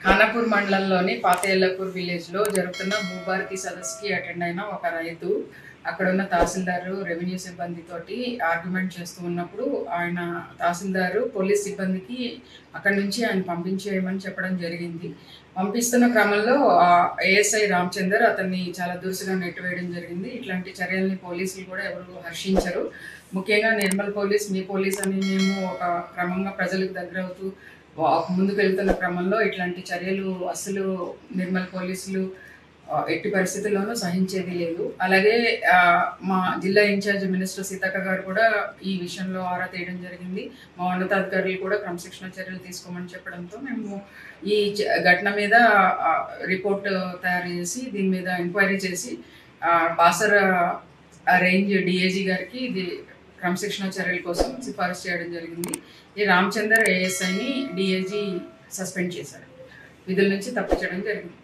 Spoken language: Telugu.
ఖానాపూర్ మండలంలోని పాతయల్లపూర్ విలేజ్లో జరుగుతున్న భూభారతి సదస్సుకి అటెండ్ అయిన ఒక రైతు అక్కడ ఉన్న తహసీల్దారు రెవెన్యూ సిబ్బందితోటి ఆర్గ్యుమెంట్ చేస్తూ ఉన్నప్పుడు ఆయన తహసీల్దారు పోలీస్ సిబ్బందికి అక్కడి నుంచి ఆయన పంపించేయమని చెప్పడం జరిగింది. పంపిస్తున్న క్రమంలో ఏఎస్ఐ రామచందర్ అతన్ని చాలా దురుసుగా నెట్టివేయడం జరిగింది. ఇట్లాంటి చర్యల్ని పోలీసులు కూడా ఎవరు హర్షించరు. ముఖ్యంగా నిర్మల్ పోలీస్, మీ పోలీస్ అని మేము ఒక క్రమంగా ప్రజలకు దగ్గర అవుతూ ముందుకు వెళ్తున్న క్రమంలో ఇట్లాంటి చర్యలు అసలు నిర్మల్ పోలీసులు ఎట్టి పరిస్థితుల్లోనూ సహించేది లేదు. అలాగే మా జిల్లా ఇన్ఛార్జ్ మినిస్టర్ సీతక్క గారు కూడా ఈ విషయంలో ఆరా తీయడం జరిగింది. మా ఉన్నతాధికారులు కూడా క్రమశిక్షణ చర్యలు తీసుకోమని చెప్పడంతో మేము ఈ ఘటన మీద రిపోర్ట్ తయారు చేసి దీని మీద ఎంక్వైరీ చేసి బాసర రేంజ్ డిఐజీ గారికి ఇది క్రమశిక్షణ చర్యల కోసం సిఫారసు చేయడం జరిగింది. ఈ రామచందర్ ఏఎస్ఐని డిఐజీ సస్పెండ్ చేశారు, విధుల నుంచి తప్పించడం జరిగింది.